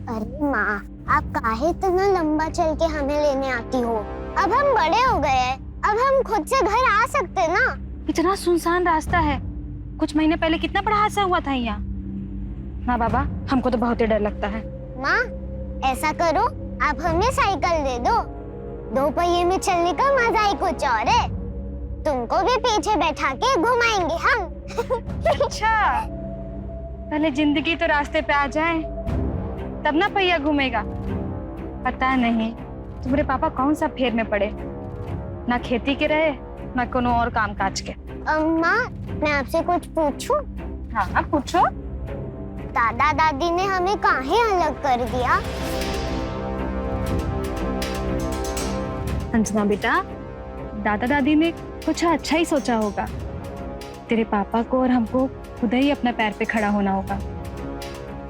अरे माँ, आप काहे इतना लंबा चल के हमें लेने आती हो? अब हम बड़े हो गए हैं, अब हम खुद से घर आ सकते ना। इतना सुनसान रास्ता है, कुछ महीने पहले कितना बड़ा हादसा हुआ था यहाँ। ना बाबा, हमको तो बहुत ही डर लगता है। माँ, ऐसा करो, आप हमें साइकिल दे दो। 2 पहिए में चलने का मजा ही कुछ और है। तुमको भी पीछे बैठा के घुमाएंगे हम। अच्छा, पहले जिंदगी तो रास्ते पे आ जाए, तब ना पहिया घूमेगा। पता नहीं तुम्हारे पापा कौन सा फेर में पड़े, ना खेती के रहे ना कोनो और काम काज के। अम्मा, मैं आपसे कुछ पूछूं? हाँ, अब पूछो। दादा दादी ने हमें काहे अलग कर दिया? अंजना बेटा, दादा दादी ने कुछ अच्छा ही सोचा होगा। तेरे पापा को और हमको खुद ही अपने पैर पे खड़ा होना होगा।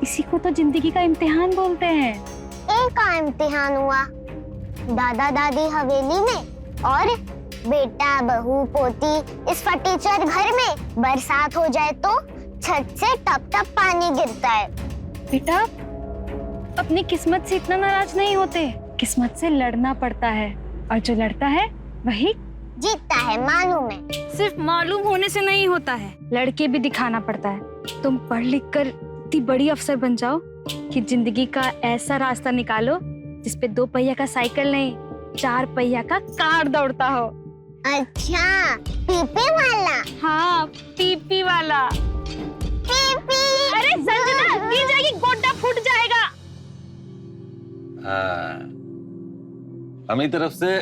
इसी को तो जिंदगी का इम्तिहान बोलते हैं। एक का इम्तिहान हुआ, दादा दादी हवेली में और बेटा बहू पोती इस फटीचर घर में। बरसात हो जाए तो छत से टप टप पानी गिरता है। बेटा, अपनी किस्मत से इतना नाराज नहीं होते, किस्मत से लड़ना पड़ता है, और जो लड़ता है वही जीतता है, मालूम है। सिर्फ मालूम होने से नहीं होता है, लड़के भी दिखाना पड़ता है। तुम पढ़ लिख कर इतनी बड़ी अफसर बन जाओ कि जिंदगी का ऐसा रास्ता निकालो जिसपे 2 पहिया का साइकिल नहीं, 4 पहिया का कार दौड़ता हो। अच्छा, पीपी वाला? हाँ, पीपी वाला। पीपी। अरे संजना, गिर जाएगी, गोड्डा फूट जाएगा। हाँ, हमारी तरफ से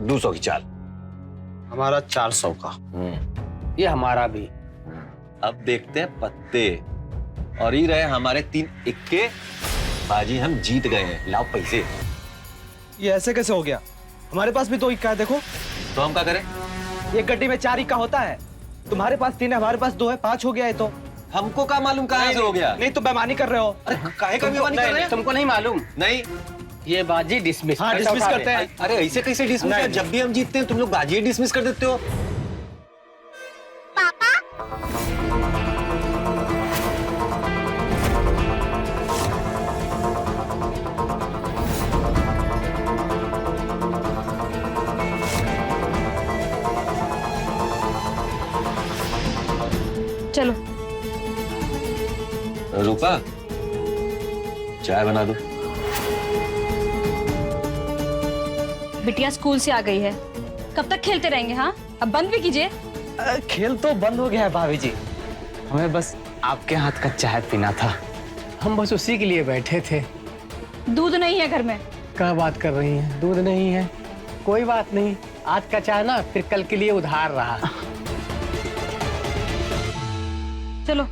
200 की चाल। हमारा 400 का। ये हमारा भी। अब देखते हैं पत्ते, और ये रहे हमारे 3 इक्के। बाजी हम जीत गए हैं, लाओ पैसे। ये ऐसे कैसे हो गया? हमारे पास भी 2 इक्का है, देखो। तो हम क्या करें? ये गड्डी में 4 इक्का होता है। तुम्हारे पास 3 है, हमारे पास 2 है, 5 हो गया है। तो हमको क्या मालूम कहाँ से हो गया? नहीं तो बेईमानी कर रहे हो। अरे काहे का बेईमानी कर रहे हैं? तुमको नहीं मालूम? नहीं, ये बाजी डिसमिस। हाँ, डिसमिस करते हैं। अरे ऐसे कैसे डिसमिस? नहीं। जब भी हम जीतते हैं तुम लोग बाजी डिसमिस कर देते हो। पापा, चलो। रूपा, चाय बना दो। बिटिया स्कूल से आ गई है, कब तक खेलते रहेंगे? हाँ, अब बंद भी कीजिए। खेल तो बंद हो गया है भाभी जी। हमें बस आपके हाथ का चाय पीना था। हम बस उसी के लिए बैठे थे। दूध नहीं है घर में। क्या बात कर रही हैं? दूध नहीं है? कोई बात नहीं, आज का चाय ना फिर कल के लिए उधार रहा। चलो।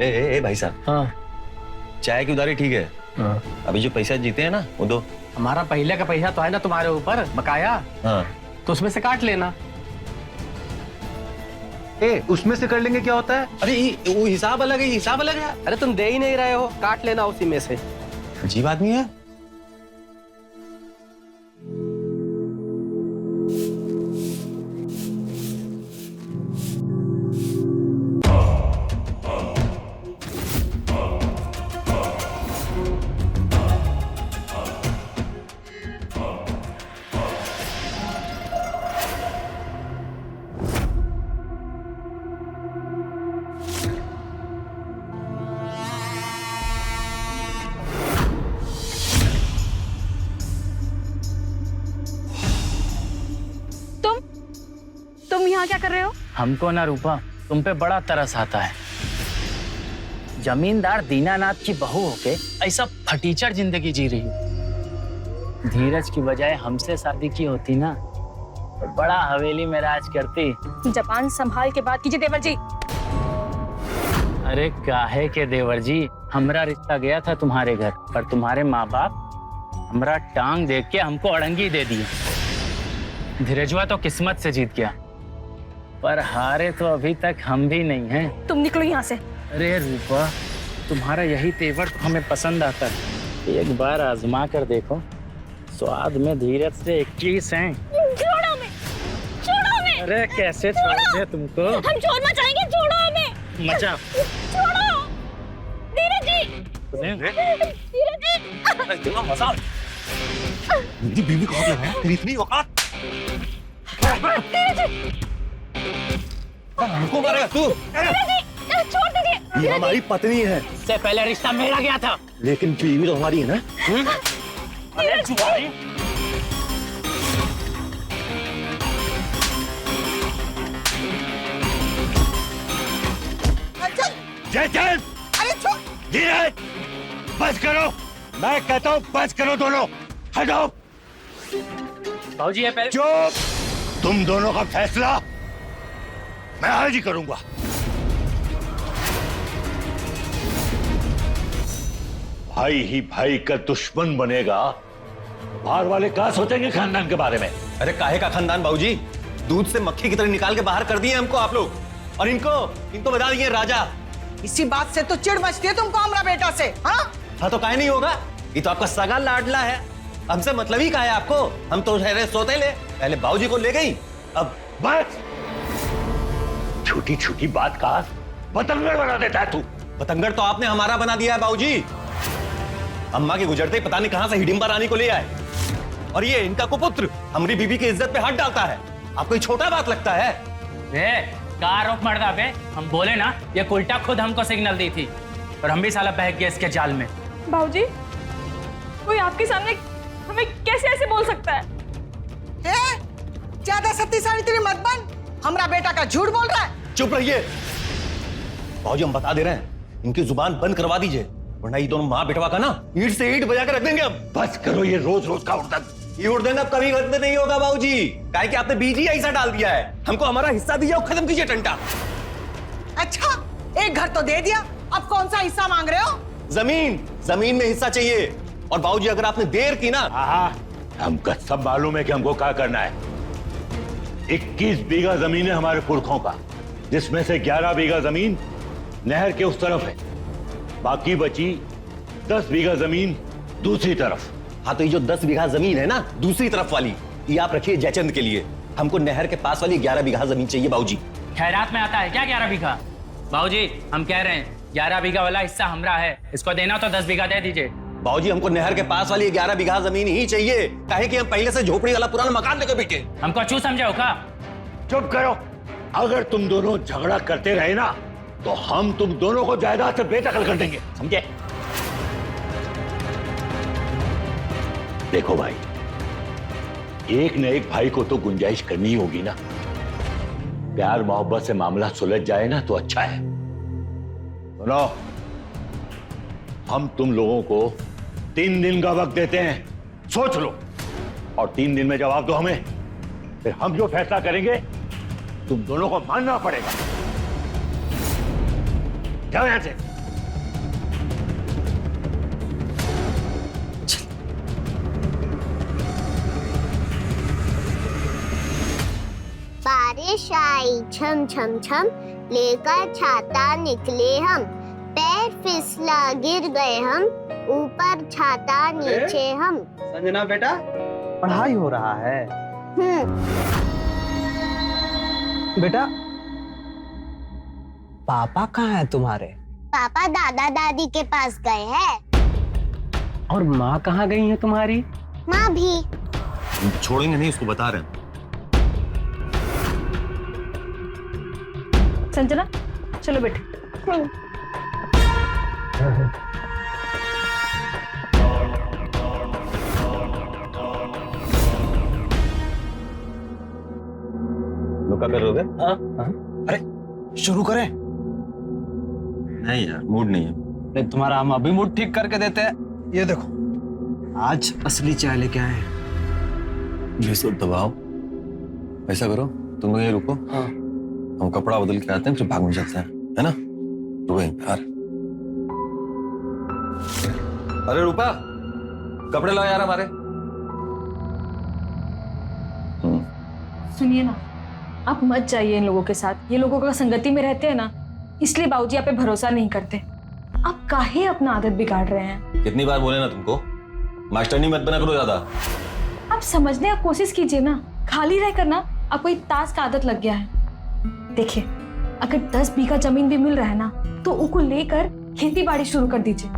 ए भाई साहब। हाँ। चाय की उधारी ठीक है। हाँ। अभी जो पैसा जीते हैं ना वो दो। हमारा पहले का पैसा तो है ना तुम्हारे ऊपर बकाया। हाँ, तो उसमें से काट लेना। उसमें से कर लेंगे, क्या होता है? अरे वो हिसाब अलग है, हिसाब अलग है। अरे तुम दे ही नहीं रहे हो, काट लेना उसी में से। अजीब आदमी है। तुम यहाँ क्या कर रहे हो? हमको ना रूपा तुम पे बड़ा तरस आता है। जमींदार दीनानाथ की बहू होके ऐसा फटीचर जिंदगी जी रही हो। धीरज की बजाय हमसे शादी की होती ना तो बड़ा हवेली में राज करती। जबान संभाल के बात कीजिए देवर जी। अरे काहे के देवर जी, हमरा रिश्ता गया था तुम्हारे घर, पर तुम्हारे माँ बाप हमरा टांग देख के हमको अड़ंगी दे दी। धीरजवा तो किस्मत से जीत गया, पर हारे तो अभी तक हम भी नहीं हैं। तुम निकलो यहाँ से। अरे रूपा, तुम्हारा यही तेवर तो हमें पसंद आता है। एक बार आजमा कर देखो, स्वाद में धीरज से 21 हैं। छोड़ो हमें, छोड़ो हमें। अरे कैसे छोड़ दे तुमको? हम चोर मचाएंगे, छोड़ो हमें। मचा। छोड़ो। इतना मजाक मेरी बीवी को हाथ लगाया, तेरी इतनी औकात? हमको मारेगा तू? छोड़ दीजिए। ये हमारी पत्नी है। इससे पहले रिश्ता मेरा गया था। लेकिन बीवी तो हमारी है ना? अरे जुआरी। जय जय, अरे छोड़। धीरज, बस करो, मैं कहता हूँ बस करो दोनों, हटाओ। भाजी ये पहले चुप, तुम दोनों का फैसला मैं आज ही करूंगा। भाई ही भाई का दुश्मन बनेगा, बाहर वाले क्या सोचेंगे खानदान के बारे में? अरे काहे का खानदान बाबूजी? दूध से मक्खी की तरह निकाल के बाहर कर दिए हमको आप लोग, और इनको बता दिए राजा। इसी बात से तो चिढ़ मचती है तुमको हमारा बेटा से, हाँ? हाँ तो काहे नहीं होगा, ये तो आपका सगा लाडला है, हमसे मतलब ही काहे आपको? हम तो ठहरे सोते ले, पहले बाबूजी को ले गई, अब बस छोटी छोटी बात का पतंगड़ बना देता है तू। पतंगड़ तो आपने हमारा बना दिया है बाबूजी। अम्मा के गुजरते ही पता नहीं कहां से हिडिंबा रानी को ले आए, और ये इनका कुपुत्र हमारी बीबी की इज्जत पे हाथ डालता है। आपको ये छोटा बात लगता है? कार रोक मर्दा बे, हम बोले ना, ये उल्टा खुद हमको सिग्नल दी थी और हम भी साला बहक गए इसके जाल में। बाबूजी, कोई आपके सामने हमें कैसे ऐसे बोल सकता है? ज्यादा सत्ती सावित्री मत बन, हमारा बेटा का झूठ बोल रहा है। चुप रहिए बाबूजी, हम बता दे रहे हैं, इनकी जुबान बंद करवा दीजिए, वरना ये दोनों माँ बेटवा का ना ईंट से ईंट बजा कर रख देंगे। अब बस करो ये रोज रोज का उड़दंग। ये उड़दंग अब कभी बंद नहीं होगा बाबूजी, काहे कि आपने बीज ही ऐसा डाल दिया है। हमको हमारा हिस्सा दीजिए और खत्म कीजिए टंटा। अच्छा, एक घर तो दे दिया, अब कौन सा हिस्सा मांग रहे हो? जमीन में हिस्सा चाहिए। और बाबूजी अगर आपने देर की ना, हाँ, हमको सब मालूम है कि हमको क्या करना है। 21 बीघा जमीन है हमारे पुरखों का, जिसमें से 11 बीघा जमीन नहर के उस तरफ है, बाकी बची 10 बीघा जमीन दूसरी तरफ। हाँ तो ये जो 10 बीघा जमीन है ना दूसरी तरफ वाली, ये आप रखिए जयचंद के लिए। हमको नहर के पास वाली 11 बीघा जमीन चाहिए बाबूजी। खैरात में आता है क्या 11 बीघा? बाबूजी हम कह रहे हैं 11 बीघा वाला हिस्सा हमारा है, इसको देना तो 10 बीघा दे दीजिए। बाबूजी हमको नहर के पास वाली 11 बीघा जमीन ही चाहिए, काहे कि हम पहले से झोपड़ी वाला पुराना मकान लेकर बैठे। हमको चू समझो का? चुप करो, अगर तुम दोनों झगड़ा करते रहे ना तो हम तुम दोनों को जायदाद से बेदखल कर देंगे, समझे? देखो भाई, एक न एक भाई को तो गुंजाइश करनी होगी ना। प्यार मोहब्बत से मामला सुलझ जाए ना तो अच्छा है। सुनो, हम तुम लोगों को 3 दिन का वक्त देते हैं, सोच लो, और 3 दिन में जवाब दो हमें, फिर हम जो फैसला करेंगे तुम दोनों को मानना पड़ेगा। जाओ यहां से। बारिश आई छम छम छम, लेकर छाता निकले हम, पैर फिसला गिर गए हम, ऊपर छाता नीचे हम। संजना बेटा, पढ़ाई हो रहा है? बेटा, पापा कहाँ है तुम्हारे? पापा दादा दादी के पास गए हैं। और माँ कहाँ गई है तुम्हारी? माँ भी। छोड़ेंगे नहीं, उसको बता रहे हैं। संजना चलो बेटे। लोका कर लोगे? अरे शुरू करें? नहीं यार, मूड नहीं है। नहीं, तुम्हारा हम अभी मूड ठीक करके देते हैं। ये देखो, आज असली चाय लेके आए हैं। बेसुर दबाओ, ऐसा करो, तुम लोग ये रुको, हाँ। हम कपड़ा बदल के आते हैं, फिर भाग में चलते हैं, है ना? रुको यहीं पे यार। अरे रूपा, कपड़े लाओ यार हमारे। सुनिए ना, आप मत जाइए इन लोगों के साथ। ये लोगों का संगति में रहते हैं ना, इसलिए बाबूजी आप पे भरोसा नहीं करते। आप काहे अपना आदत बिगाड़ रहे हैं? कितनी बार बोले ना तुमको, मास्टरनी मत बना करो ज्यादा। आप समझने की कोशिश कीजिए ना, खाली रहकर ना आपको एक ताश का आदत लग गया है। देखिए, अगर 10 बीघा जमीन भी मिल रहा है ना, तो उनको लेकर खेती बाड़ी शुरू कर दीजिए।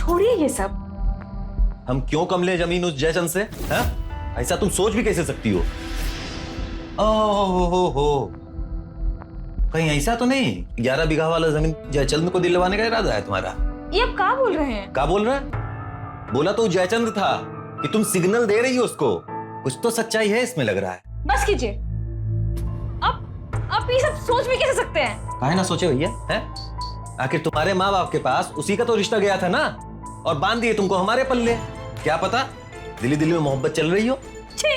छोड़िए ये सब। हम क्यों कम ले जमीन उस जयचंद से? हाँ? ऐसा तुम सोच भी कैसे सकती हो? हो कहीं ऐसा तो नहीं 11 बीघा वाला जमीन जयचंद को दिलवाने का इरादा है तुम्हारा? ये आप क्या बोल रहे हैं? क्या बोल रहा है? बोला तो जयचंद था कि तुम सिग्नल दे रही हो उसको। कुछ तो सच्चाई है इसमें लग रहा है। बस कीजिए। आप ये सब सोच भी कैसे सकते हैं? काहे ना सोचे भैया, हैं? आखिर तुम्हारे माँ बाप के पास उसी का तो रिश्ता गया था ना, और बांध दिए तुमको हमारे पल्ले। क्या पता दिल्ली दिल्ली में मोहब्बत चल रही हो। छी!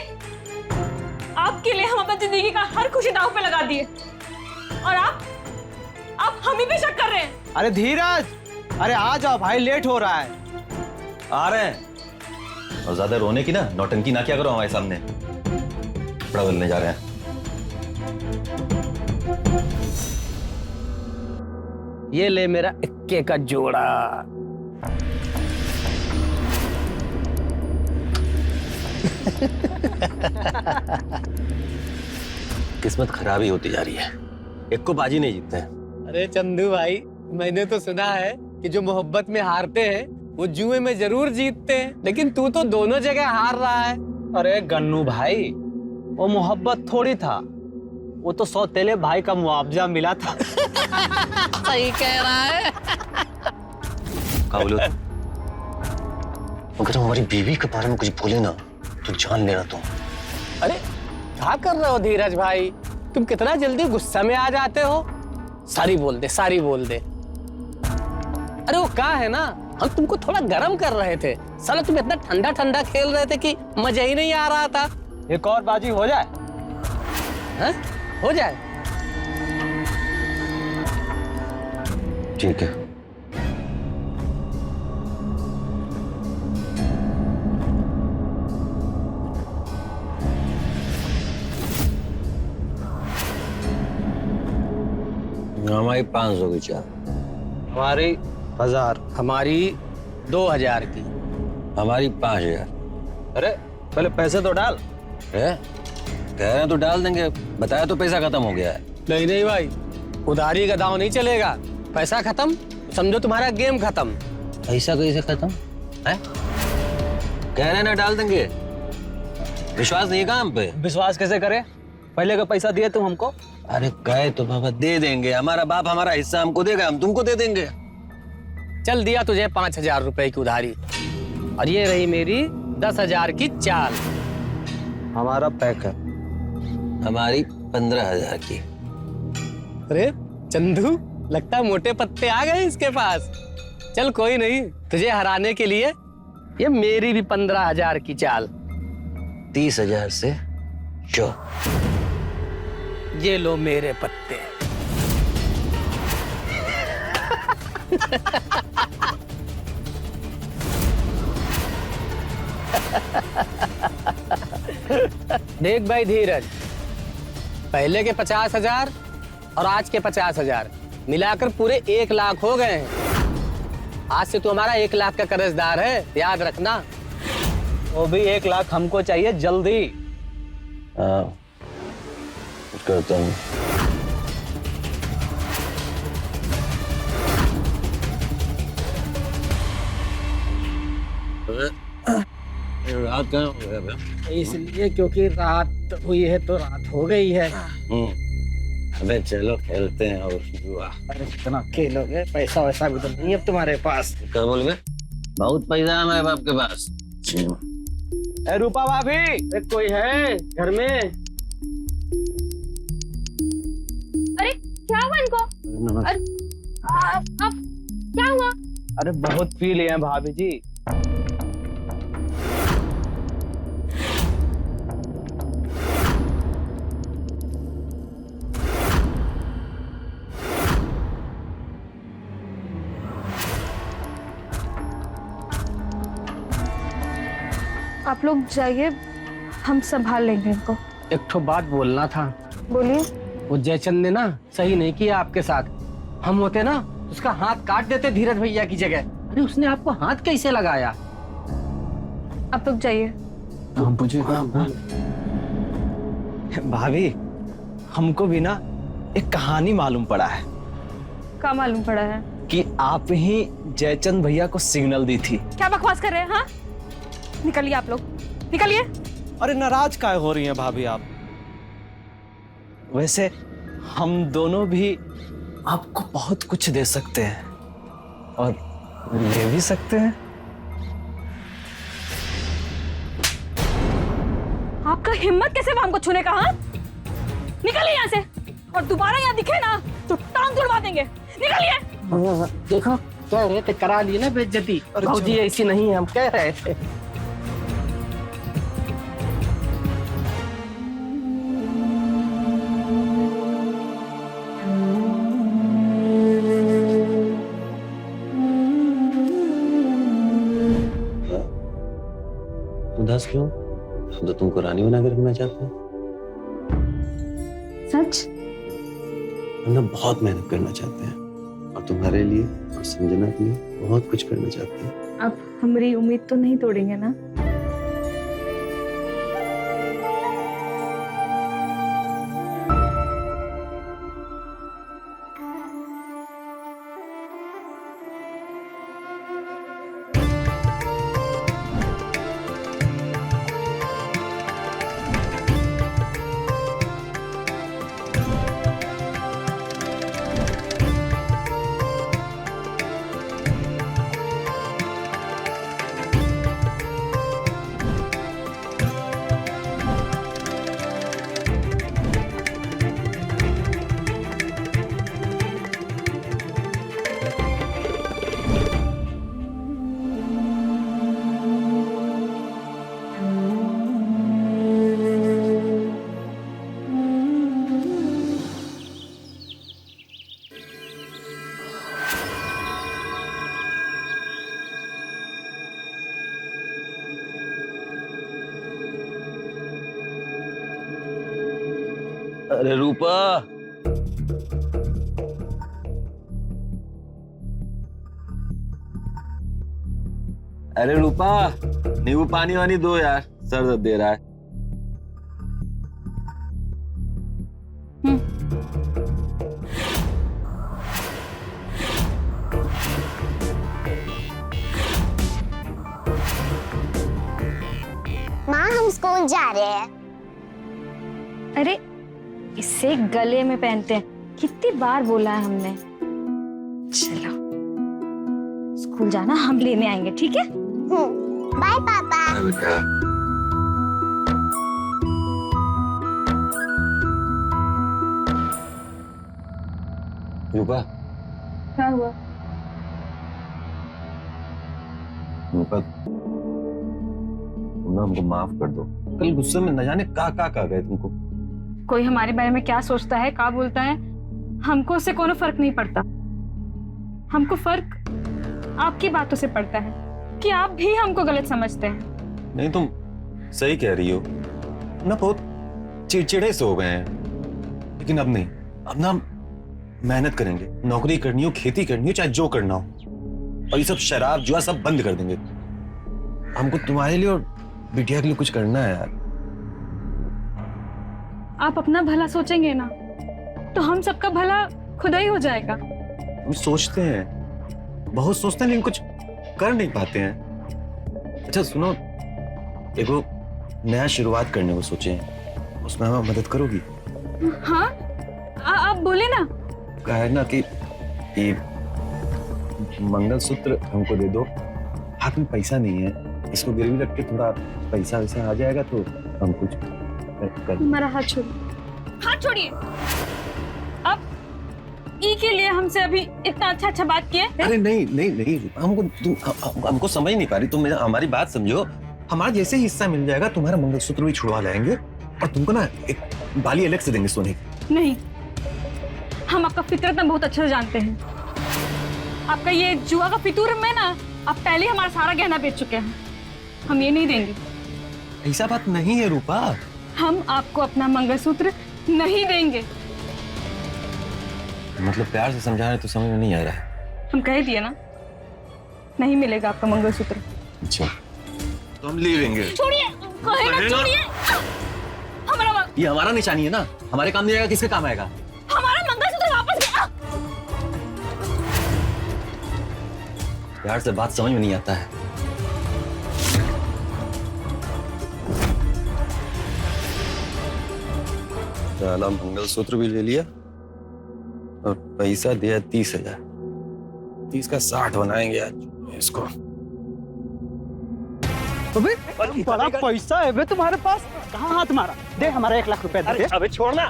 आपके लिए हम अपनी जिंदगी का हर खुशी दांव पे लगा दिए, और आप हम ही पे शक कर रहे हैं। अरे धीरज, अरे आ जाओ भाई, लेट हो रहा है। आ रहे हैं। और ज्यादा रोने की ना नौटंकी ना क्या करो हमारे सामने। कपड़ा बदलने जा रहे हैं। ये ले मेरा इक्के का जोड़ा। किस्मत खराब ही होती जा रही है। एक को बाजी नहीं जीतते हैं। अरे चंदू भाई, मैंने तो सुना है कि जो मोहब्बत में हारते हैं वो जुए में जरूर जीतते हैं, लेकिन तू तो दोनों जगह हार रहा है। अरे गन्नू भाई, वो मोहब्बत थोड़ी था, वो तो सौतेले भाई का मुआवजा मिला था। सही कह रहा है। क्या बोलो तुम? अगर हमारी बीवी के बारे में कुछ बोले ना तो जान लेना तुम। अरे क्या कर रहे हो धीरज भाई, तुम कितना जल्दी गुस्सा में आ जाते हो। सारी बोल दे, सारी बोल दे। अरे वो क्या है ना, हम तुमको थोड़ा गर्म कर रहे थे। साला तुम इतना ठंडा ठंडा खेल रहे थे कि मजा ही नहीं आ रहा था। एक और बाजी हो जाए? हा? हो जाए। ठीक है। हमारी 500 की चाय। हमारी 1000। हमारी 2000 की। हमारी 5000। अरे पहले पैसे तो डाल। कह रहे हैं तो डाल देंगे, बताया तो पैसा खत्म हो गया है। नहीं नहीं भाई, उधारी का दांव नहीं चलेगा। पैसा खत्म समझो तुम्हारा गेम खत्म। पैसा कैसे खत्म है? कह रहे हैं ना डाल देंगे। विश्वास नहीं है काम पे? विश्वास कैसे करे? पहले का पैसा दिए तुम हमको। अरे कहे तो बाबा दे देंगे। हमारा बाप हमारा हिस्सा हमको देगा, हम तुमको दे देंगे। चल दिया तुझे 5000 रुपए की उधारी, और ये रही मेरी 10,000 की चाल। हमारा पैक है। हमारी 15,000 की। अरे चंदू, लगता है मोटे पत्ते आ गए इसके पास। चल कोई नहीं, तुझे हराने के लिए ये मेरी भी 15,000 की चाल। 30,000 से जो। ये लो मेरे पत्ते। देख भाई धीरज, पहले के 50,000 और आज के 50,000 मिलाकर पूरे 1 लाख हो गए हैं। आज से तू हमारा 1 लाख का कर्जदार है, याद रखना। वो भी 1 लाख हमको चाहिए जल्दी। करता हूँ। रात कहाँ हो गया? इसलिए क्योंकि रात हुई है तो रात हो गई है। अबे चलो खेलते हैं और जुआ। अरे कितना खेलोगे, पैसा वैसा भी तो नहीं अब तुम्हारे पास। क्या बोल गए? बहुत पैसा है हमारे बाप के पास। ए रूपा भाभी, कोई है घर में? अरे क्या हुआ इनको? अरे अब क्या हुआ? अरे बहुत पी लिए हैं भाभी जी। आप लोग जाइए, हम संभाल लेंगे इनको। एक ठो बात बोलना था। बोलिए। वो जयचंद ने ना सही नहीं किया आपके साथ। हम होते ना उसका हाथ काट देते धीरज भैया की जगह। अरे उसने आपको हाथ कैसे लगाया? आप लोग जाइए। हम पूछे भाभी, हमको भी ना एक कहानी मालूम पड़ा है। क्या मालूम पड़ा है? कि आप ही जयचंद भैया को सिग्नल दी थी। क्या बकवास कर रहे हैं? हाँ, निकलिए आप लोग, निकलिए। अरे नाराज काहे हो रही हैं भाभी आप? वैसे हम दोनों भी आपको बहुत कुछ दे सकते हैं और ले भी सकते हैं। आपका हिम्मत कैसे हुआ हमको छूने का? हाँ, निकलिए यहाँ से, और दोबारा यहाँ दिखे ना तो टांग तुड़वा देंगे। निकलिए। देखो कह रहे थे करा लिए ना बेइज्जती। भाजी ऐसी नहीं है, हम कह रहे थे। उदास क्यों? हम तो तुमको रानी बना के रखना चाहते हैं। सच? हम ना बहुत मेहनत करना चाहते हैं और तुम्हारे लिए और संजना के लिए बहुत कुछ करना चाहते हैं। अब हमारी उम्मीद तो नहीं तोड़ेंगे ना? अरे रूपा, अरे रूपा, नींबू पानी वानी दो यार, सर दर्द दे रहा है। माँ हम स्कूल जा रहे हैं। अरे इसे गले में पहनते हैं, कितनी बार बोला है हमने। चलो स्कूल जाना, हम लेने आएंगे, ठीक है? बाय पापा। रूपा, क्या हुआ? रूपा, तुम ना हमको माफ कर दो। कल गुस्से में न जाने का गए तुमको। कोई हमारे बारे में क्या सोचता है, क्या बोलता है, हमको उससे कोनो फर्क नहीं पड़ता। हमको फर्क आपकी बातों से पड़ता है कि आप भी हमको गलत समझते हैं। नहीं, तुम सही कह रही हो ना, बहुत चिड़चिड़े से हो गए हैं। लेकिन अब नहीं, अब ना मेहनत करेंगे, नौकरी करनी हो, खेती करनी हो, चाहे जो करना हो, और ये सब शराब जुआ सब बंद कर देंगे। हमको तुम्हारे लिए और बिटिया के लिए कुछ करना है यार। आप अपना भला सोचेंगे ना तो हम सबका भला खुदा ही हो जाएगा। हम सोचते हैं, बहुत सोचते हैं, लेकिन कुछ कर नहीं पाते हैं। अच्छा सुनो, एगो नया शुरुआत करने को सोचे हैं, उसमें हमें मदद करोगी? हाँ, आप बोले ना। कहा है ना कि मंगलसूत्र हमको दे दो, हाथ में पैसा नहीं है, इसको गिरवी रख के थोड़ा पैसा वैसा आ जाएगा तो हम कुछ कर। हमारा हाथ छोड़िए, हाथ छोड़िए। अब ई के लिए हमसे अभी इतना अच्छा बात किए। अरे नहीं नहीं नहीं, हमको समझ नहीं पा रही तुम। हमारी बात समझो, हमारा जैसे ही हिस्सा मिल जाएगा तुम्हारा मंगलसूत्र भी छुड़वा लाएंगे और तुमको ना एक बाली अलग से देंगे सोने की। नहीं, हम आपका फितरत में बहुत अच्छे से जानते हैं। आपका ये जुआ का फितूर में ना, आप पहले हमारा सारा गहना बेच चुके हैं। हम ये नहीं देंगे। ऐसा बात नहीं है रूपा, हम आपको अपना मंगलसूत्र नहीं देंगे। मतलब प्यार से समझा रहे तो समझ में नहीं आ रहा है। हम कह दिए ना, नहीं मिलेगा आपका मंगलसूत्र। अच्छा, तो हम ले लेंगे। छोड़िए, कहे ना छोड़िए। हमारा ये हमारा निशानी है ना, हमारे काम नहीं आएगा, किसके काम आएगा? हमारा मंगलसूत्र वापस प्यार से बात समझ में नहीं आता है। साला मंगलसूत्र भी ले लिया और पैसा दिया 30,000। 30 का 60 बनाएंगे आज इसको। अबे बड़ा पैसा है बे तुम्हारे पास, कहाँ हाथ मारा? दे हमारा 1 लाख रुपया दे। अबे छोड़ना।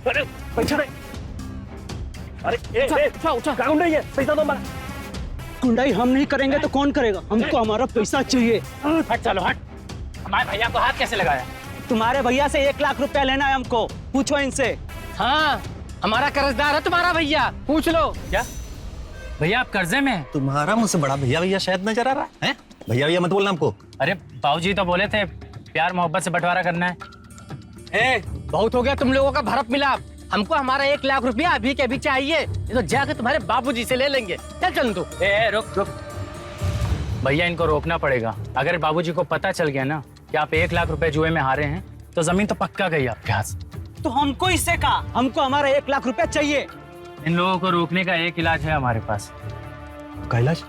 अरे पैसा नहीं। अरे उठा गुंडाई है, पैसा दो हमारा। गुंडाई हम नहीं करेंगे तो कौन करेगा? हमको हमारा पैसा चाहिए। हट चलो हट। हमारे भैया को हाथ कैसे लगाया? तुम्हारे भैया से 1 लाख रुपया लेना है हमको, पूछो इनसे। हाँ हमारा कर्जदार है तुम्हारा भैया, पूछ लो। क्या भैया आप कर्जे में हैं? तुम्हारा मुझसे बड़ा भैया भैया शायद नजर आ रहा है। भैया भैया मत बोलना हमको। अरे बाबूजी तो बोले थे प्यार मोहब्बत से बंटवारा करना है। ए, बहुत हो गया तुम लोगों का भरत मिलाप। हमको हमारा 1 लाख रुपया अभी के अभी चाहिए, ये तो जाके तुम्हारे बाबूजी से ले लेंगे। चल चल तू। रुक रुक भैया, इनको रोकना पड़ेगा। अगर बाबूजी को पता चल गया ना कि आप 1 लाख रुपए जुए में हारे हैं तो जमीन तो पक्का गई आपके हाथ से। तो हमको इससे कहा, हमको हमारा 1 लाख रुपया चाहिए। इन लोगों को रोकने का एक इलाज है हमारे पास। क्या इलाज?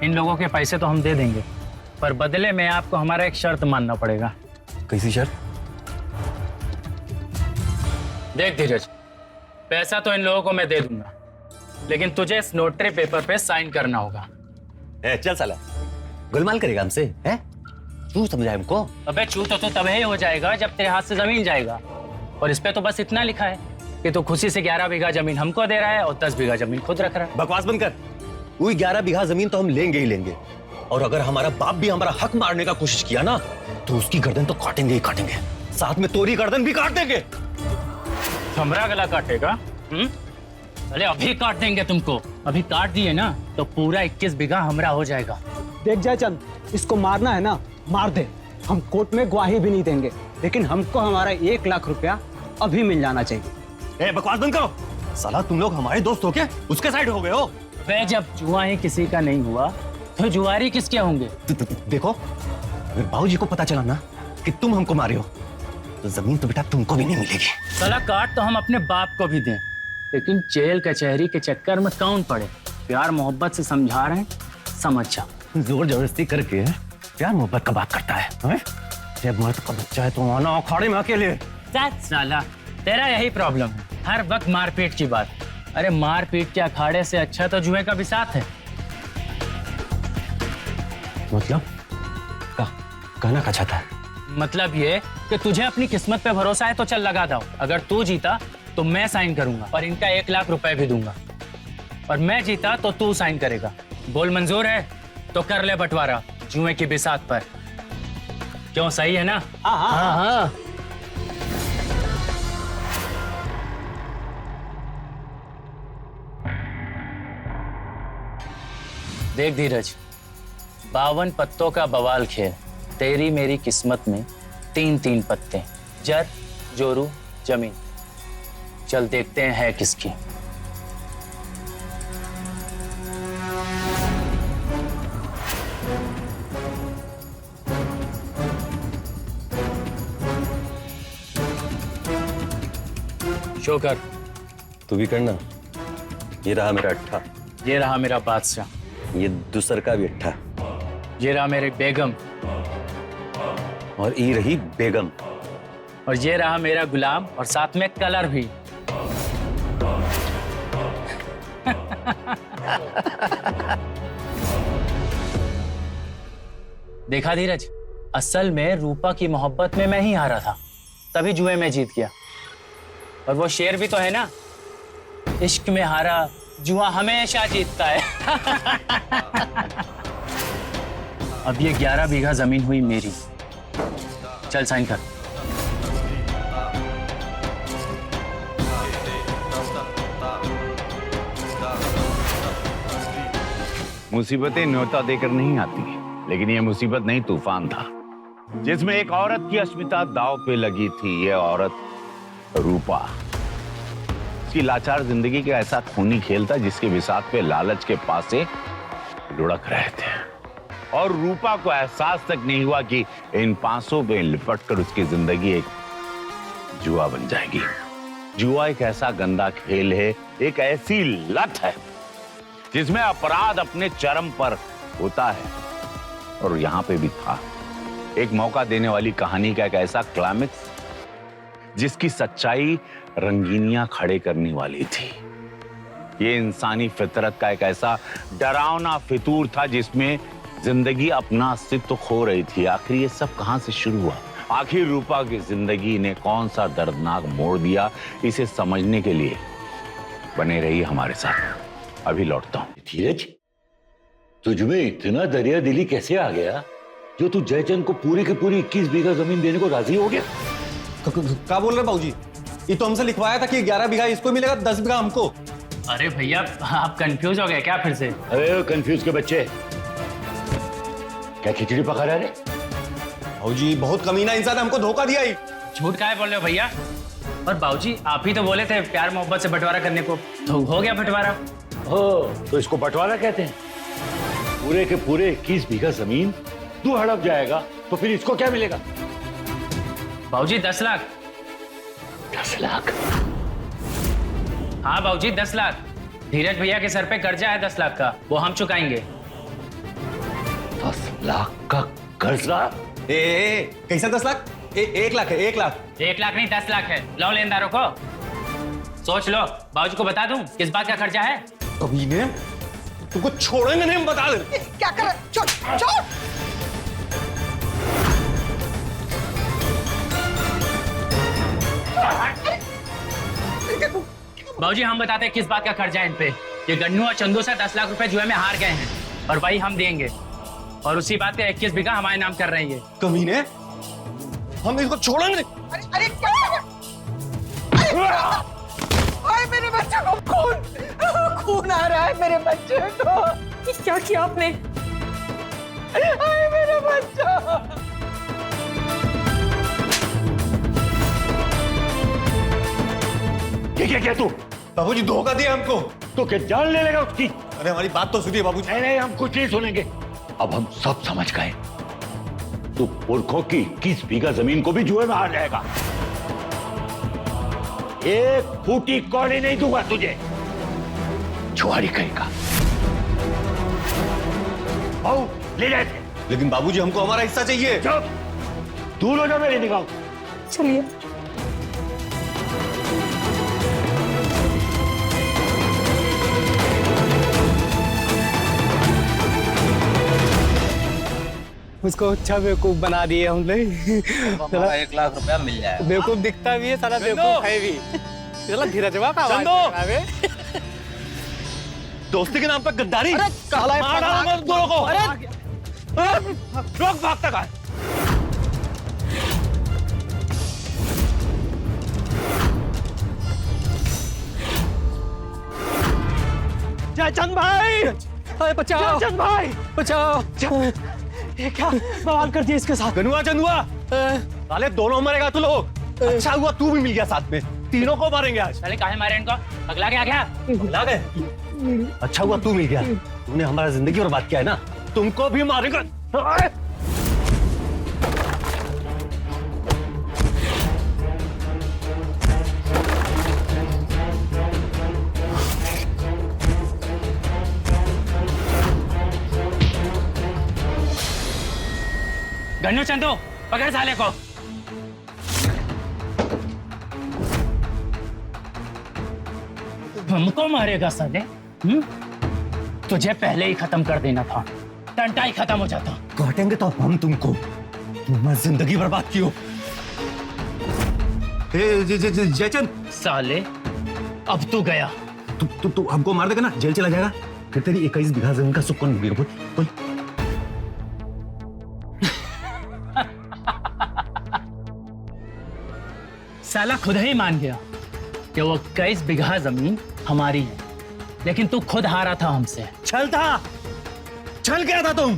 इन लोगों के पैसे तो हम दे देंगे, पर बदले में आपको हमारा एक शर्त मानना पड़ेगा। कैसी शर्त? देख धीरज, पैसा तो इन लोगों को मैं दे दूंगा, लेकिन तुझे इस नोटरी पेपर पे साइन करना होगा। चल साला, गोलमाल करेगा हमसे? हैं? तू समझा हमको? अबे चू तो तभी हो जाएगा जब तेरे हाथ से जमीन जाएगा। और इस पे तो बस इतना लिखा है कि तू खुशी से 11 बीघा जमीन हमको दे रहा है और 10 बीघा जमीन खुद रख रहा है। बकवास बंद कर। वही 11 बीघा जमीन तो हम लेंगे ही लेंगे, और अगर हमारा बाप भी हमारा हक मारने का कोशिश किया ना तो उसकी गर्दन तो काटेंगे ही काटेंगे, साथ में तोरी गर्दन भी काट देंगे। हमरा गला काटेगा? अरे अभी काट देंगे तुमको। अभी काट दिए ना तो पूरा 21 बीघा हमरा हो जाएगा। देख जयचंद, इसको मारना है ना मार दे, हम कोर्ट में गवाही भी नहीं देंगे, लेकिन हमको हमारा 1 लाख रुपया अभी मिल जाना चाहिए। बकवास बंद करो। साला तुम लोग हमारे दोस्त हो क्या? उसके साइड हो गए हो? वे जब जुआ ही किसी का नहीं हुआ तो जुआरी किसके होंगे? देखो, अगर बाबूजी को पता चला ना कि तुम हमको मारे हो तो जमीन तो बेटा तुमको भी नहीं मिलेगी। साला काट तो हम अपने बाप को भी दें, लेकिन जेल कचहरी के चक्कर में कौन पड़े? प्यार मोहब्बत से समझा रहे हैं, समझ जा। जोर जबरदस्ती करके प्यार मोहब्बत का बात करता है? जब मर्द का बच्चा है तो आना अखाड़े में अकेले। साला तेरा यही प्रॉब्लम है, हर वक्त मारपीट की बात। अरे मारपीट के अखाड़े से अच्छा तो जुए का भी साथ है। मतलब कहना का चाहता है? मतलब ये कि तुझे अपनी किस्मत पे भरोसा है तो चल लगा दो। अगर तू जीता तो मैं साइन करूंगा और इनका 1 लाख रुपए भी दूंगा, और मैं जीता तो तू साइन करेगा। बोल मंजूर है तो कर ले बंटवारा जुए की बिसात पर। क्यों, सही है ना? हाँ। देख धीरज, 52 पत्तों का बवाल खेल। तेरी मेरी किस्मत में 3-3 पत्ते, जर जोरू जमीन। चल देखते हैं है किसकी। शो कर। तू भी करना। ये रहा मेरा अट्ठा, ये रहा मेरा बादशाह, ये दूसर का भी अट्ठा, ये रहा मेरी बेगम, और ये रही बेगम, और ये रहा मेरा गुलाम, और साथ में कलर भी। देखा धीरज, असल में रूपा की मोहब्बत में मैं ही हारा था, तभी जुए में जीत गया। और वो शेर भी तो है ना, इश्क में हारा जुआ हमेशा जीतता है। अब ये 11 बीघा जमीन हुई मेरी। चल साइन कर। मुसीबतें न्योता देकर नहीं आती, लेकिन ये मुसीबत नहीं, तूफान था जिसमें एक औरत की अस्मिता दांव पे लगी थी। ये औरत रूपा। उसकी लाचार जिंदगी का ऐसा खूनी खेल था जिसके बिसात पे लालच के पासे लुढ़क रहे थे, और रूपा को एहसास तक नहीं हुआ कि इन पासों पे लिपटकर उसकी जिंदगी एक जुआ बन जाएगी। जुआ एक ऐसा गंदा खेल है, एक ऐसी लत है जिसमें अपराध अपने चरम पर होता है। और यहां पे भी था एक मौका देने वाली कहानी का एक ऐसा क्लाइमेक्स जिसकी सच्चाई रंगीनियां खड़े करने वाली थी। ये इंसानी फितरत का एक ऐसा डरावना फितूर था जिसमें जिंदगी अपना अस्तित्व खो रही थी। आखिर ये सब कहां से शुरू हुआ? आखिर रूपा की जिंदगी ने कौन सा दर्दनाक मोड़ दिया? इसे समझने के लिए बने रहिए हमारे साथ। अभी लौटता हूं। धीरज, तुझमें इतना दरिया दिली कैसे आ गया जो तू जयचंद को पूरी की पूरी 21 बीघा जमीन देने को राजी हो गया? क्या बोल रहे बाबूजी? ये तो हमसे लिखवाया था कि 11 बीघा इसको मिलेगा, 10 बीघा हमको। अरे भैया आप कंफ्यूज हो गए क्या फिर से? अरे कंफ्यूज के बच्चे, क्या खिचड़ी पका रहे? बाबूजी बहुत कमीना इंसान है, हमको धोखा दिया ही। झूठ काहे बोल रहे हो भैया? और बाबूजी आप ही तो बोले थे प्यार मोहब्बत से बंटवारा करने को, तो हो गया बंटवारा। हो तो इसको बंटवारा कहते हैं। पूरे के पूरे 21 बीघा जमीन तू हड़प जाएगा तो फिर इसको क्या मिलेगा? बाबूजी 10 लाख। 10 लाख? हाँ बाबूजी 10 लाख। धीरज भैया के सर पे कर्जा है 10 लाख का, वो हम चुकाएंगे। 10 लाख का कर्जा? कैसा 10 लाख? 1 लाख है, 1 लाख। 1 लाख नहीं 10 लाख है। लो लेनदारों को सोच लो। बाबूजी को बता दूं किस बात का कर्जा है? अभी ने तुमको छोड़ेंगे नहीं, हम बता दे। क्या कर? छोड़ छोड़। बाबूजी हम बताते हैं किस बात का कर्जा है इन पे। ये गन्नू और चंदू से 10 लाख रुपए जुए में हार गए हैं और वही हम देंगे, और उसी बात पे 21 बीघा हमारे नाम कर रहे हैं ये। कमीने, हम इसको छोड़ेंगे नहीं। अरे अरे क्या कर? अरे मेरे बच्चे को खून आ रहा है मेरे बच्चे को। क्या किया आपने? अरे मेरा बच्चा। क्या क्या तू? बाबूजी धोखा दिया हमको। तो क्या जान ले लेगा उसकी? अरे हमारी बात तो सुनिए बाबूजी। नहीं नहीं, हम कुछ नहीं सुनेंगे। अब हम सब समझ गए, तू पुरखों की 21 बीघा जमीन को भी जुए में हार जाएगा। एक फूटी कौड़ी नहीं दूंगा तुझे, जुआरी कहेगा। आओ ले जाए थे। लेकिन बाबूजी हमको हमारा हिस्सा चाहिए। चुप, दूर हो जाओ मेरी निगाह। चलिए। उसको अच्छा बेवकूफ बना दिए हम लोग। 1 लाख रुपया मिल जाएगा। बेवकूफ दिखता भी है, सारा बेवकूफ है भी। चला धीरजवा का आवाज चंदू! है। दोस्ती के नाम पर गद्दारी। अरे काला मार डालूंगा तुम दोनों को। अरे रोक, भागता कहाँ? जयचंद भाई, अरे बचाओ जयचंद भाई, बचाओ। ये क्या बवाल कर दिया इसके साथ? गनुआ चंदुआ, साले दोनों मरेगा तू लोग। अच्छा हुआ तू भी मिल गया साथ में, तीनों को मारेंगे आज। साले काहे मारे इनको? अगला क्या क्या? भुला गए? अच्छा हुआ तू मिल गया, तूने हमारा जिंदगी बर्बाद किया है ना, तुमको भी मारेगा। गन्नू चंदू पकड़ साले को। हमको मारेगा साले? तुझे पहले ही खत्म कर देना था, टंटा ही खत्म हो जाता। काटेंगे तो हम तुमको, तुमने जिंदगी बर्बाद की हो। जयचंद साले अब तू गया। तू हमको मार देगा ना, जेल चला जाएगा, फिर तेरी 21 बीघा जमीन का सुख कौन मिलेगा? बोल। साला खुद ही मान गया कि वो 21 बीघा जमीन हमारी है, लेकिन तू खुद हारा था हमसे। छल गया था तुम।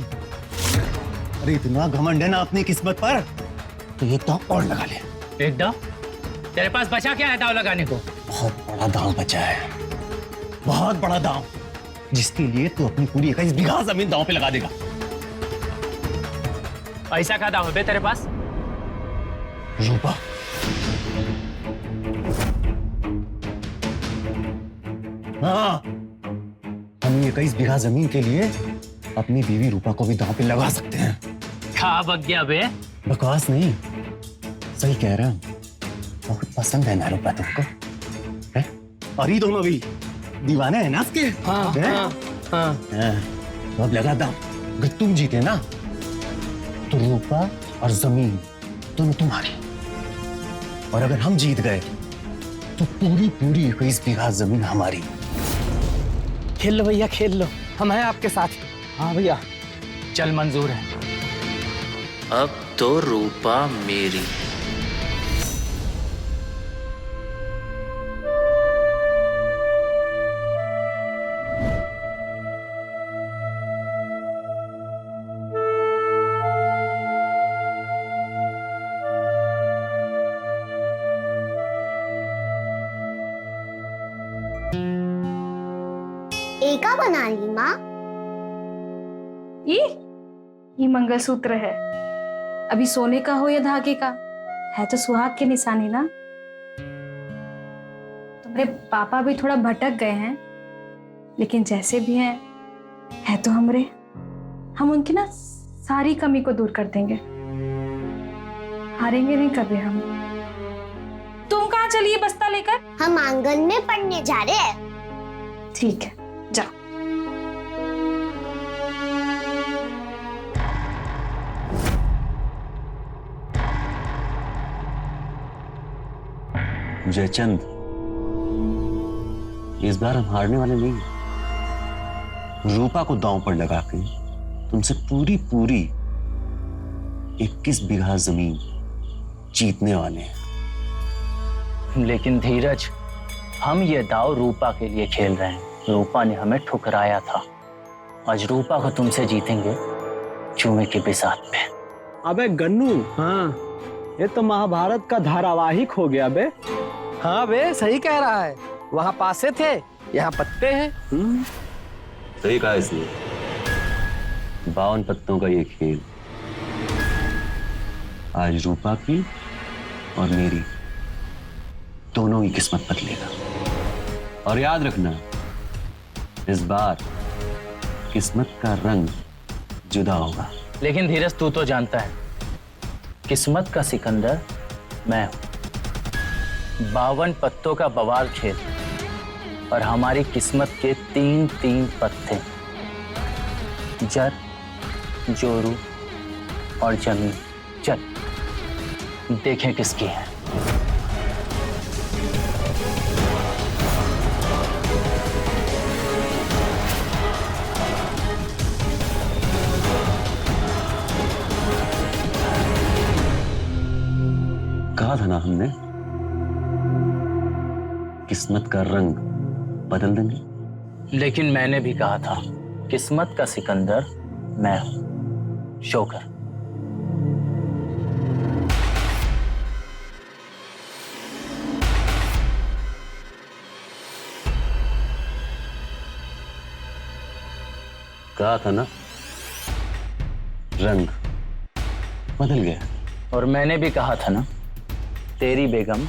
अरे इतना घमंड है ना अपनी किस्मत पर, तो एक दांव और लगा ले। एक दांव? तेरे पास बचा क्या है दांव लगाने को? बहुत बड़ा दांव बचा है, बहुत बड़ा दांव, जिसके लिए तू अपनी पूरी 21 बीघा जमीन दांव पे लगा देगा। ऐसा का दांव है तेरे पास? रूपा, हाँ, हम 21 बीघा जमीन के लिए अपनी बीवी रूपा को भी दांव पे लगा सकते हैं। खा बक गया बे। बकवास नहीं, सही कह रहा हूं। बहुत पसंद है ना रूपा तुमको, है? और ये दोनों भी दीवाने हैं ना उसके। हाँ, हैं? हाँ, हाँ। तो अब लगा दांव। अगर तुम जीते ना तो रूपा और जमीन दोनों तुम्हारी, और अगर हम जीत गए तो पूरी पूरी 21 बीघा जमीन हमारी। खेल लो भैया, खेल लो, हम हैं आपके साथ। हाँ भैया। चल मंजूर है। अब तो रूपा मेरी। एका बना ली माँ। ये मंगलसूत्र है। अभी सोने का हो या धागे का, है तो सुहाग की निशानी ना। तुम्हारे पापा भी थोड़ा भटक गए हैं, लेकिन जैसे भी हैं है तो हमरे। हम उनकी ना सारी कमी को दूर कर देंगे। हारेंगे नहीं कभी हम। तुम कहाँ चलिए बस्ता लेकर? हम आंगन में पढ़ने जा रहे हैं। ठीक है, जाओ। जयचंद, इस बार हम हारने वाले नहीं। रूपा को दांव पर लगा के तुमसे पूरी पूरी 21 बीघा जमीन जीतने वाले हैं। लेकिन धीरज, हम ये दाव रूपा के लिए खेल रहे हैं। रूपा ने हमें ठुकराया था। आज रूपा को तुमसे जीतेंगे चूमे के बिसात पे। अबे गन्नू, हाँ, ये तो महाभारत का धारावाहिक हो गया बे। हाँ बे, सही कह रहा है। वहाँ पासे थे, यहाँ पत्ते हैं। सही कहा इसने। 52 पत्तों का ये खेल आज रूपा की और मेरी दोनों की किस्मत बदलेगा। और याद रखना, इस बार किस्मत का रंग जुदा होगा। लेकिन धीरज, तू तो जानता है किस्मत का सिकंदर मैं हूं। 52 पत्तों का बवाल खेल, और हमारी किस्मत के 3 पत्ते, जर, जोरू और जमीन। चल देखें किसकी है। कहा था ना हमने, किस्मत का रंग बदल देंगे। लेकिन मैंने भी कहा था किस्मत का सिकंदर मैं हूं। शोकर। कहा था ना, रंग बदल गया। और मैंने भी कहा था ना, तेरी बेगम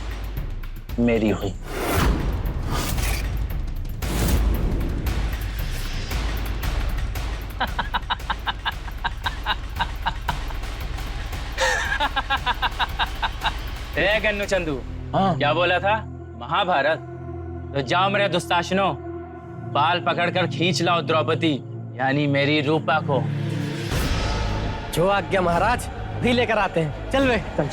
मेरी हुई। ए गन्नू चंदू, क्या बोला था? महाभारत? तो जाओ मेरे दुस्ताशनों, बाल पकड़कर खींच लाओ द्रौपदी यानी मेरी रूपा को। जो आज्ञा महाराज, भी लेकर आते हैं। चल वे, चल।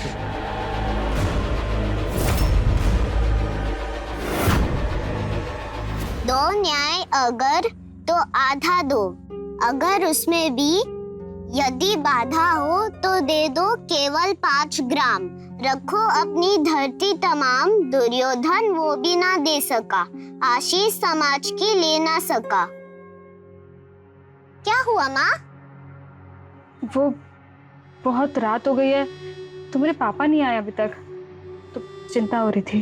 दो न्याय अगर तो आधा दो, अगर उसमें भी यदि बाधा हो तो दे दो केवल 5 ग्राम। रखो अपनी धरती तमाम, दुर्योधन वो भी ना दे सका, आशीष समाज की ले ना सका। क्या हुआ माँ? वो बहुत रात हो गई है, तुम्हारे पापा नहीं आए अभी तक, तो चिंता हो रही थी।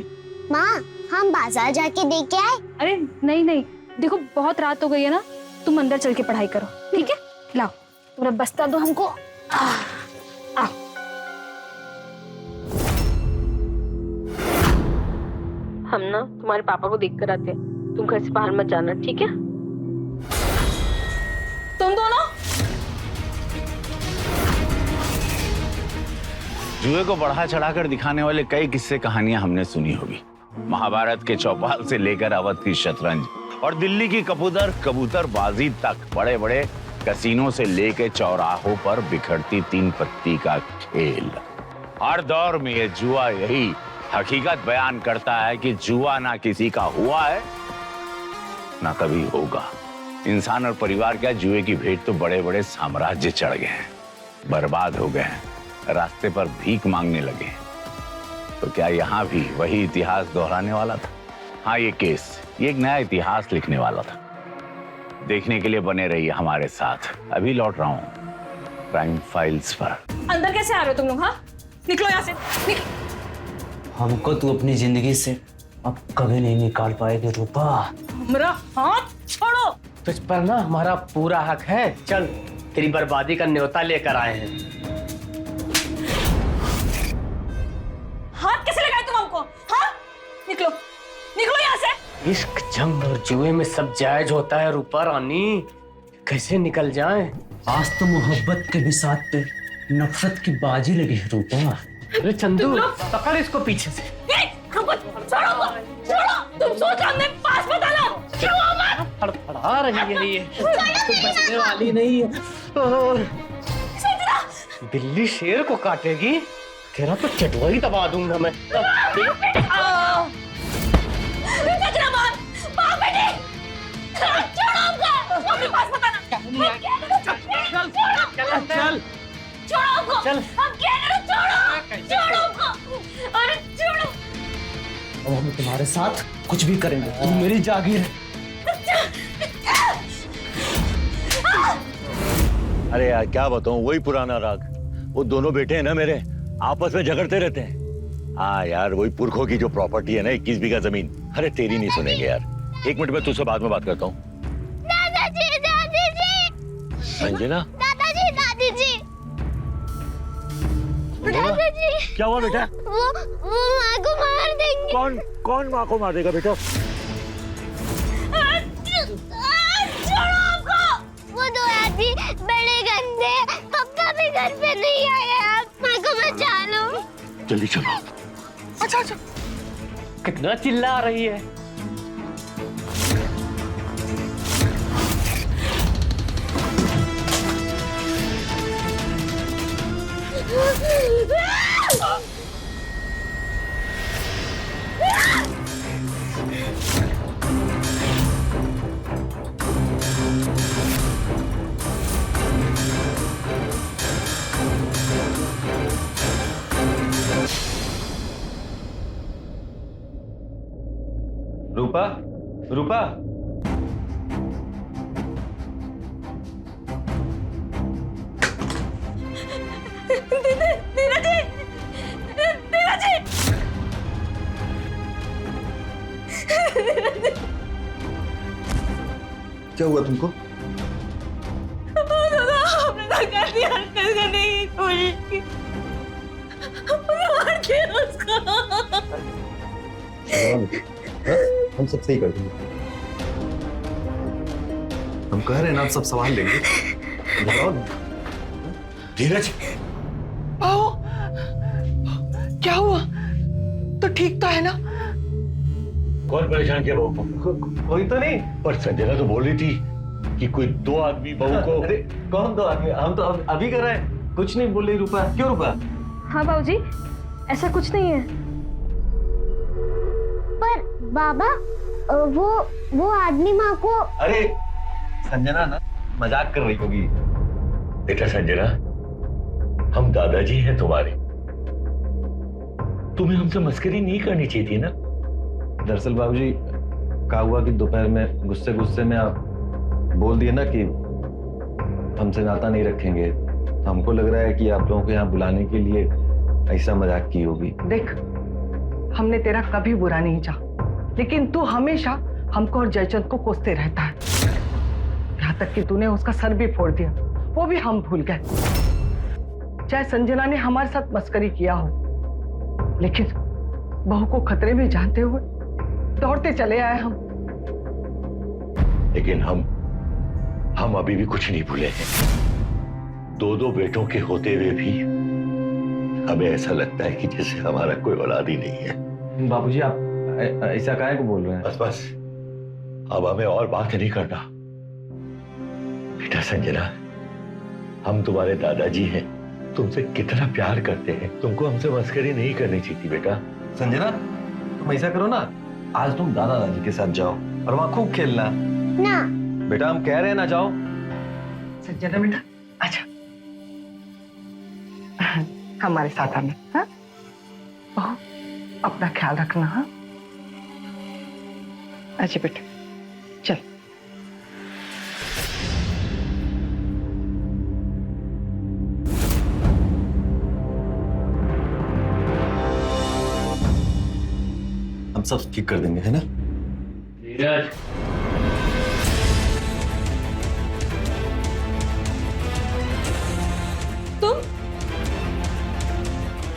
माँ, हम बाजार जाके देख के आए। अरे नहीं नहीं, देखो बहुत रात हो गई है ना, तुम अंदर चल के पढ़ाई करो, ठीक है? लाओ तुम्हारा बस्ता दो हमको। आओ। हम ना तुम्हारे पापा को देख कर आते हैं। तुम घर से बाहर मत जाना, ठीक है? जुए को बढ़ा चढ़ाकर दिखाने वाले कई किस्से कहानियां हमने सुनी होगी। महाभारत के चौपाल से लेकर अवध की शतरंज और दिल्ली की कबूतरबाजी तक, बड़े बड़े कसीनों से लेकर चौराहों पर बिखरती तीन पत्ती का खेल। हर दौर में ये जुआ यही हकीकत बयान करता है कि जुआ ना किसी का हुआ है ना कभी होगा। इंसान और परिवार क्या, जुए की भेंट तो बड़े बड़े साम्राज्य चढ़ गए हैं, बर्बाद हो गए हैं, रास्ते पर भीख मांगने लगे हैं। तो क्या यहाँ भी वही इतिहास दोहराने वाला था? हाँ, ये केस ये एक नया इतिहास लिखने वाला था। देखने के लिए बने रहिए हमारे साथ। अभी लौट रहा हूँ क्राइम फाइल्स पर। अंदर कैसे आ रहे हो तुम लोग? हाँ, निकलो यहाँ से, निकलो। हमको तू अपनी जिंदगी से अब कभी नहीं निकाल पाएगी रूपा। मेरा हाथ छोड़ो। तुझ पर ना हमारा पूरा हक है। चल, तेरी बर्बादी का न्योता लेकर आए हैं। हाथ कैसे लगाए तुम हमको? हाँ, निकलो, निकलो यहाँ से। इश्क, जंग और जुए में सब जायज होता है रूपा रानी, कैसे निकल जाएं? आज तो मोहब्बत के भी साथ पे नफरत की बाजी लगी है रूपा। अरे चंदू, पकड़ इसको पीछे से। हमको छोड़ो, छोड़ो। तुम सोच रहे हमने पास बताना? फड़फड़ा रही है ये, तो बचने वाली नहीं है। दिल्ली शेर को काटेगी, तेरा तो चटवा ही दबा दूंगा मैं। चल छोड़ो हमको। चल। हम कह रहे हैं, छोड़ो, छोड़ो हमको। अरे छोड़ो। और हम तुम्हारे साथ कुछ भी करेंगे, तुम मेरी जागीर है। अरे यार क्या बताऊं, वही पुराना राग। वो दोनों बेटे हैं ना मेरे, आपस में झगड़ते रहते हैं। हाँ यार, वही पुरखों की जो प्रॉपर्टी है ना, 21 बीघा जमीन। अरे तेरी नहीं सुनेंगे यार। एक मिनट में तुझसे बाद में बात करता हूँ। दादाजी, दादी जी। संजना, दादाजी, दादी जी। दादाजी, क्या हुआ बेटा? वो माँ को मार देंगे। कौन माँ को मार देगा बेटा? छोड़ो हमको। वो दो आदमी बड़े गंदे, पापा भी घर पे नहीं आए। आप माँ को बचा लो। जल्दी चलो। अच्छा अच्छा, कितना चिल्ला रही है। रूपा, रूपा, क्या हुआ तुमको? हमने धक्का दिया, हरकत करने की कोशिश की, मार दिया उसको। हम सब सही कर देंगे। हम कह रहे हैं ना, हम सब संभाल लेंगे। धीरज, आओ। क्या हुआ? तो ठीक तो है ना? कौन परेशान किया बहू को? कोई तो नहीं। पर संजना तो बोल रही थी कि कोई दो आदमी बहू को। अरे कौन दो आदमी? हम तो अभी कर रहे हैं। कुछ नहीं बोल रही रूपा। क्यों रूपा? हाँ बाबूजी, ऐसा कुछ नहीं है। पर बाबा, वो आदमी माँ को। अरे संजना ना मजाक कर रही होगी। बेटा संजना, हम दादाजी हैं तुम्हारे, तुम्हें हमसे मस्करी नहीं करनी चाहिए थी ना। दरअसल बाबूजी, क्या हुआ कि दोपहर में गुस्से में आप बोल दिए ना कि हमसे नाता नहीं रखेंगे। हमको लग रहा है कि आप लोगों को यहाँ बुलाने के लिए ऐसा मजाक की होगी। देख, हमने तेरा कभी बुरा नहीं चाहा, लेकिन तू हमेशा हमको और जयचंद को कोसते रहता है। यहाँ तक कि तूने उसका सर भी फोड़ दिया, वो भी हम भूल गए। चाहे संजना ने हमारे साथ मस्करी किया हो, लेकिन बहू को खतरे में जानते हुए दौड़ते चले आए हम। लेकिन हम अभी भी कुछ नहीं भूले हैं। दो बेटों के होते हुए भी हमें ऐसा लगता है कि जैसे हमारा कोई औलाद ही नहीं है। बाबूजी आप ऐसा काहे को बोल रहे हैं? बस बस, अब हमें और बात नहीं करना। बेटा संजना, हम तुम्हारे दादाजी हैं, तुमसे कितना प्यार करते हैं, तुमको हमसे मस्करी नहीं करनी चाहिए बेटा। संजना तुम ऐसा करो ना, आज तुम दादा दादी के साथ जाओ और वहां खूब खेलना। ना बेटा हम कह रहे हैं ना, जाओ। संजना बेटा अच्छा, हमारे साथ आना। हाँ बहू, अपना ख्याल रखना। हाँ अच्छा बेटा, चल। हम सब ठीक कर देंगे, है ना? धीरज,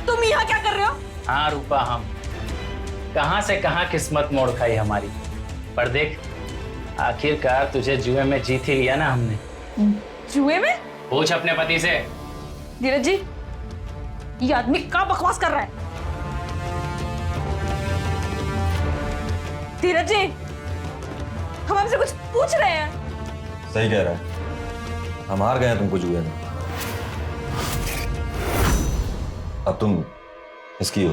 तुम यहाँ क्या कर रहे हो? हाँ रूपा, हम कहां से कहां किस्मत मोड़ खाई हमारी। पर देख, आखिरकार तुझे जुए में जीत ही लिया ना हमने। जुए में? पूछ अपने पति से। धीरज जी, ये आदमी क्या बकवास कर रहा है? धीरज जी, हम हमसे कुछ पूछ रहे हैं। सही कह रहा है, हम हार गए हैं तुमको जुए में। अब तुम इसकी हो।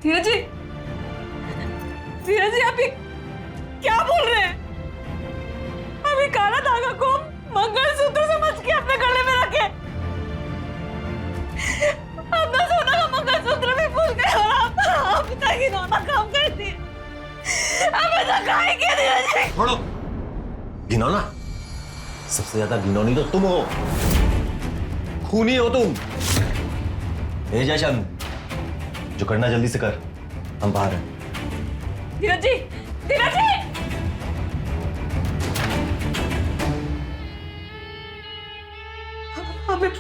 धीरज जी, धीरज जी, आप ये क्या बोल रहे हैं? अभी काला धागा को मंगलसूत्र समझ के अपने गले में रखे, अपना सोना का मंगलसूत्र भी भूल गए और आप तक घिनौना काम कर दिए। अब ऐसा काहे किया धीरज जी? छोड़ो, घिनौना? सबसे ज्यादा घिनौनी तो तुम हो, खूनी हो तुम। ए जयचंद, जो करना जल्दी से कर, हम बाहर हैं। धीरज जी, धीरज जी!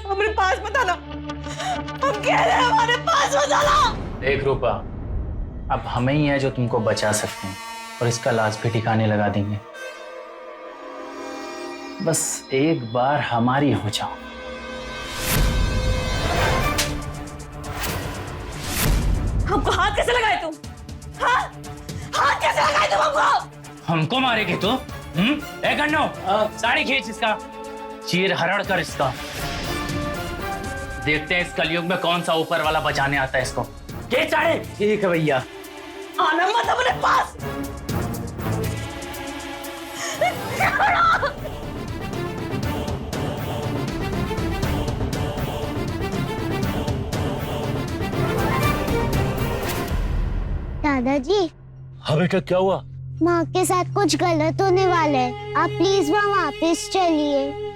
हमारे पास मत आना, हम कह रहे हैं हमारे पास मत आना। देख रूपा, अब हमें ही है जो तुमको बचा सकते हैं और इसका लाज भी ठिकाने लगा देंगे। बस एक बार हमारी हो जाओ। हमको हाथ कैसे लगाए तुम? हाँ? हाथ कैसे लगाए तुम हमको? हमको मारेगी तू? ए गन्नो, साड़ी खींच इसका, चीर हरड़ कर इसका। देखते हैं इस कलयुग में कौन सा ऊपर वाला बचाने आता है इसको। खींच साड़ी। ठीक है भैया। आना मत अपने पास। दादाजी, हाँ बेटा, क्या हुआ? माँ के साथ कुछ गलत होने वाला है, आप प्लीज वहाँ वापस चलिए।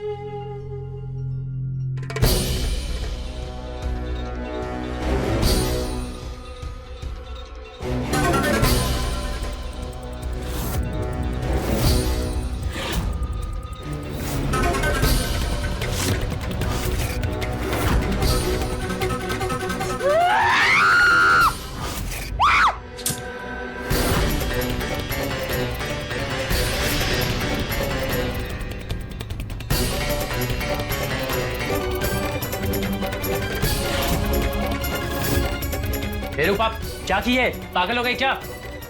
रूपा, क्या किए? पागल हो गई क्या?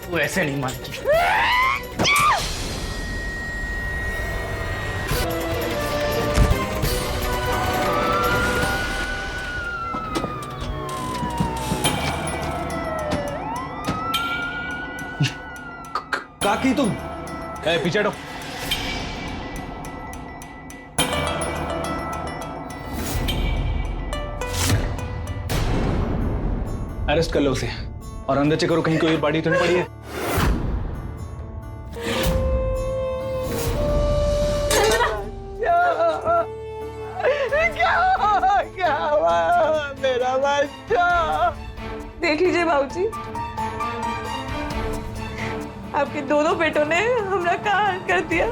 वो ऐसे नहीं मानती। काकी तुम पीछे हटो। अरेस्ट कर लो उसे और अंदर चेक करो कहीं कोई बॉडी तो नहीं पड़ी है। क्या हुआ मेरा बच्चा? देख लीजिए बाबूजी, आपके दोनों बेटों ने हमरा का हाल कर दिया।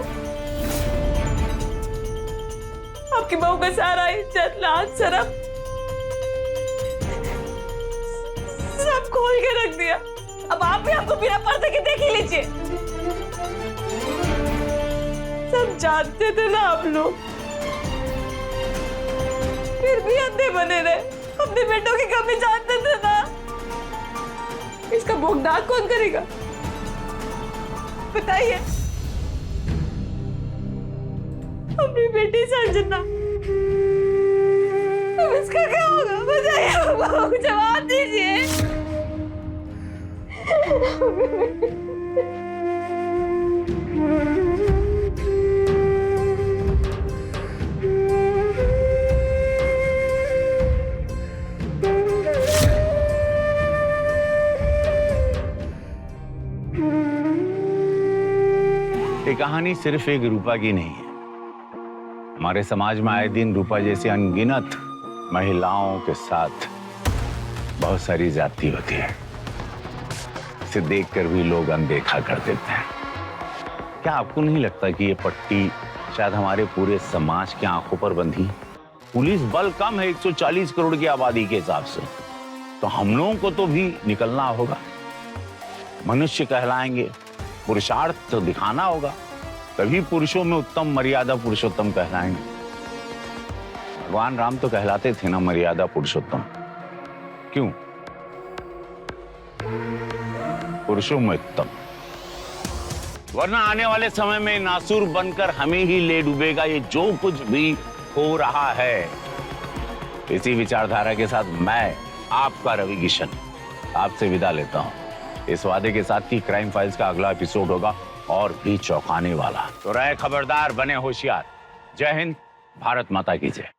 आपकी बहू का सारा इज्जत, लाज, शर्म सब खोल के रख दिया। अब आप भी हमको बिना पर्दे के देख ही लीजिए। सब जानते थे ना आप लोग, फिर भी अंधे बने रहे। अपने बेटों की कमी जानते थे ना। इसका भुगतान कौन करेगा बताइए? अपनी बेटी संजना, अब इसका क्या होगा बताइए, जवाब दीजिए। ये कहानी सिर्फ एक रूपा की नहीं है। हमारे समाज में आए दिन रूपा जैसी अनगिनत महिलाओं के साथ बहुत सारी जाति होती है। इसे देखकर भी लोग अनदेखा कर देते हैं। क्या आपको नहीं लगता कि ये पट्टी शायद हमारे पूरे समाज की आंखों पर बंधी? पुलिस बल कम है 140 करोड़ की आबादी के हिसाब से, तो हम लोगों को तो भी निकलना होगा। मनुष्य कहलाएंगे, पुरुषार्थ तो दिखाना होगा, तभी पुरुषों में उत्तम मर्यादा पुरुषोत्तम कहलाएंगे। भगवान राम तो कहलाते थे ना मर्यादा पुरुषोत्तम। क्यों? पुरुषों में उत्तम। वरना आने वाले समय में नासुर बनकर हमें ही ले डूबेगा ये जो कुछ भी हो रहा है। इसी विचारधारा के साथ मैं आपका रवि किशन आपसे विदा लेता हूं, इस वादे के साथ कि क्राइम फाइल्स का अगला एपिसोड होगा और भी चौंकाने वाला। तो रहे खबरदार, बने होशियार। जय हिंद, भारत माता की जय।